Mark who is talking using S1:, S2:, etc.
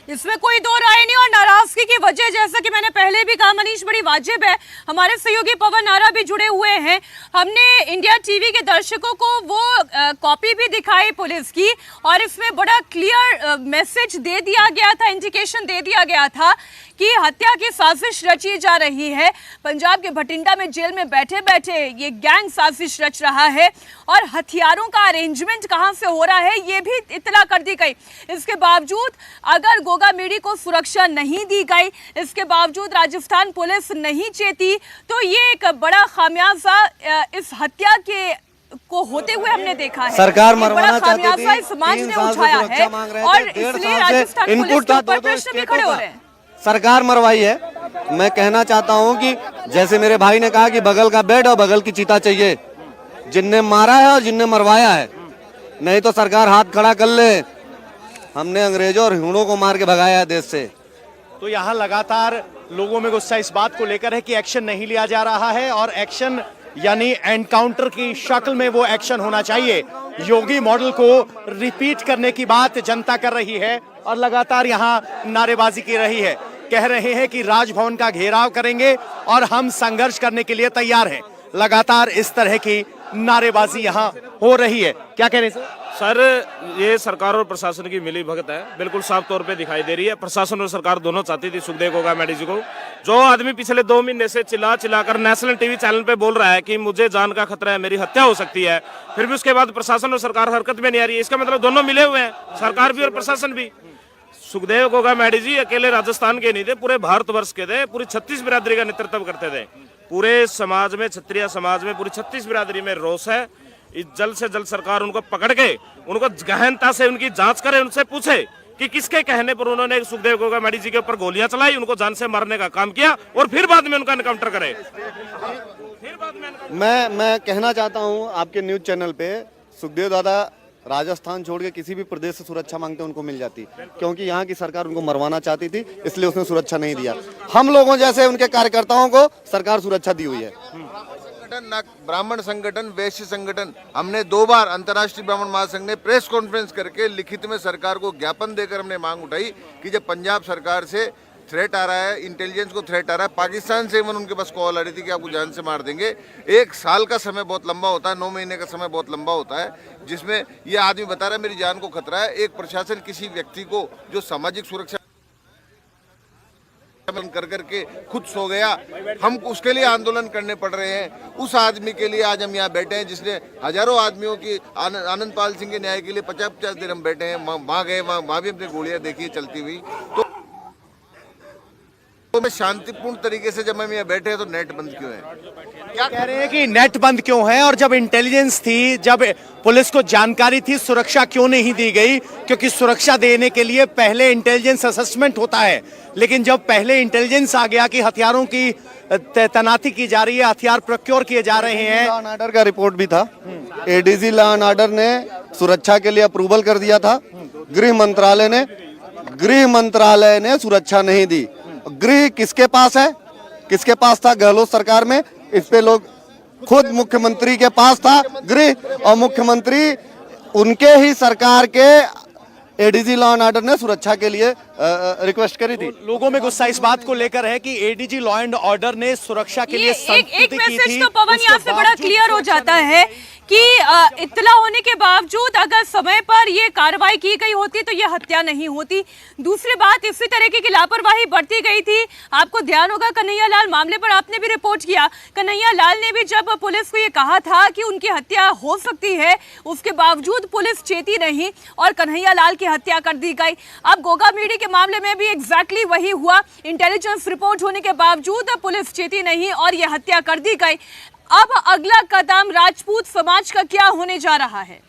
S1: इसमें कोई दो राय नहीं। और नाराजगी की वजह, जैसा कि मैंने पहले भी कहा मनीष, बड़ी वाजिब है। हमारे सहयोगी पवन नारा भी जुड़े हुए हैं। हमने इंडिया टीवी के दर्शकों को वो कॉपी भी दिखाई पुलिस की, और इसमें बड़ा क्लियर मैसेज दे दिया गया था, इंडिकेशन दे दिया गया था कि हत्या की साजिश रची जा रही है। पंजाब के भटिंडा में जेल में बैठे बैठे ये गैंग साजिश रच रहा है, और हथियारों का अरेंजमेंट कहां से हो रहा है ये भी इत्तला कर दी गई। इसके बावजूद अगर गोगा मीडी को सुरक्षा नहीं दी गई, इसके बावजूद राजस्थान पुलिस नहीं चेती, तो ये एक बड़ा खामियाजा इस हत्या के को होते हुए हमने देखा है।
S2: सरकार मरवाना चाहती थी,
S1: समाज ने उठाया है, और इसलिए राजस्थान पुलिस के ऊपर प्रश्न भी खड़े हो रहे हैं।
S2: सरकार मरवाई है। मैं कहना चाहता हूं कि जैसे मेरे भाई ने कहा कि बगल का बेड और बगल की चीता चाहिए, जिनने मारा है और जिनने मरवाया है, नहीं तो सरकार हाथ खड़ा कर ले। हमने अंग्रेजों और हिंदुओं को मार के भगाया है देश से।
S3: तो यहाँ लगातार लोगों में गुस्सा इस बात को लेकर है कि एक्शन नहीं लिया जा रहा है, और एक्शन यानी एनकाउंटर की शक्ल में वो एक्शन होना चाहिए। योगी मॉडल को रिपीट करने की बात जनता कर रही है, और लगातार यहाँ नारेबाजी की रही है। कह रहे हैं कि राजभवन का घेराव करेंगे और हम संघर्ष करने के लिए तैयार हैं। लगातार इस तरह की नारेबाजी यहाँ हो रही है। क्या कह रहे हैं
S4: सर? ये सरकार और प्रशासन की मिली भगत है, बिल्कुल साफ तौर पे दिखाई दे रही है। प्रशासन और सरकार दोनों चाहती थी सुखदेव गोगा मैडी जी को। जो आदमी पिछले 2 महीने से चिल्लाकर नेशनल टीवी चैनल पे बोल रहा है कि मुझे जान का खतरा है, मेरी हत्या हो सकती है, फिर भी उसके बाद प्रशासन और सरकार हरकत में नहीं आ रही है। इसका मतलब दोनों मिले हुए हैं, सरकार भी और प्रशासन भी। सुखदेव गोगा मैडी जी अकेले राजस्थान के नहीं थे, पूरे भारतवर्ष के थे। पूरी 36 बिरादरी का नेतृत्व करते थे। पूरे समाज में, क्षत्रिय समाज में, पूरी 36 बिरादरी में रोष है। जल्द से जल्द सरकार उनको पकड़ के उनको गहनता से उनकी जांच करे, उनसे पूछे कि किसके कहने पर उन्होंने सुखदेव गोगा मैडी जी के ऊपर गोलियां चलाई, उनको जान से मारने का काम किया, और फिर बाद में उनका एनकाउंटर करे।
S2: मैं कहना चाहता हूं आपके न्यूज चैनल पे, सुखदेव दादा राजस्थान छोड़ के किसी भी प्रदेश से सुरक्षा मांगते उनको मिल जाती, क्योंकि यहाँ की सरकार उनको मरवाना चाहती थी, इसलिए उसने सुरक्षा नहीं दिया। हम लोगों जैसे उनके कार्यकर्ताओं को सरकार सुरक्षा दी हुई है।
S5: न ब्राह्मण संगठन, वैश्य संगठन, हमने 2 बार अंतर्राष्ट्रीय ब्राह्मण महासंघ ने प्रेस कॉन्फ्रेंस करके लिखित में सरकार को ज्ञापन देकर हमने मांग उठाई कि जब पंजाब सरकार से थ्रेट आ रहा है, इंटेलिजेंस को थ्रेट आ रहा है, पाकिस्तान से इवन उनके पास कॉल आ रही थी कि आपको जान से मार देंगे। 1 साल का समय बहुत लंबा होता है, 9 महीने का समय बहुत लंबा होता है, जिसमें ये आदमी बता रहा है मेरी जान को खतरा है। एक प्रशासन किसी व्यक्ति को जो सामाजिक सुरक्षा कर करके खुद सो गया, हम उसके लिए आंदोलन करने पड़ रहे हैं। उस आदमी के लिए आज हम यहाँ बैठे हैं जिसने हजारों आदमियों की, आनंद पाल सिंह के न्याय के लिए 50-50 दिन हम बैठे हैं। वहाँ गए, वहाँ भी हमने गोलियां देखी चलती हुई। तो शांतिपूर्ण तरीके से जब हम यहाँ बैठे हैं तो नेट बंद क्यों है?
S3: क्या कह रहे हैं कि नेट बंद क्यों है? और जब इंटेलिजेंस थी, जब पुलिस को जानकारी थी, सुरक्षा क्यों नहीं दी गई? क्योंकि सुरक्षा देने के लिए पहले इंटेलिजेंस असेसमेंट होता है, लेकिन जब पहले इंटेलिजेंस आ गया कि हथियारों की तैनाती की जा रही है, हथियार प्रोक्योर किए जा रहे हैं।
S2: लॉ एंड ऑर्डर का रिपोर्ट भी था, एडीजी लॉ एंड ऑर्डर ने सुरक्षा के लिए अप्रूवल कर दिया था। गृह मंत्रालय ने सुरक्षा नहीं दी। गृह किसके पास है? किसके पास था? गहलोत सरकार में। इस पे लोग, खुद मुख्यमंत्री के पास था गृह, और मुख्यमंत्री उनके ही सरकार के एडीजी लॉ एंड ऑर्डर ने सुरक्षा के लिए रिक्वेस्ट करी थी।
S3: लोगों में गुस्सा इस बात को लेकर है कि एडीजी लॉ एंड ऑर्डर ने सुरक्षा के लिए
S1: एक मैसेज तो पवन यहाँ से बड़ा क्लियर हो जाता है कि इत्तला होने के बावजूद अगर समय पर ये कार्रवाई की गई होती तो ये हत्या नहीं होती। दूसरी बात, इसी तरीके की लापरवाही बढ़ती गई थी। आपको ध्यान होगा कन्हैया लाल मामले पर आपने भी रिपोर्ट किया। कन्हैया लाल ने भी जब पुलिस को ये कहा था कि उनकी हत्या हो सकती है, उसके बावजूद पुलिस चेती नहीं और कन्हैया लाल की हत्या कर दी गई। अब गोगा मीडी के मामले में भी एग्जैक्टली वही हुआ। इंटेलिजेंस रिपोर्ट होने के बावजूद पुलिस चेती नहीं और ये हत्या कर दी गई। अब अगला कदम राजपूत समाज का क्या होने जा रहा है?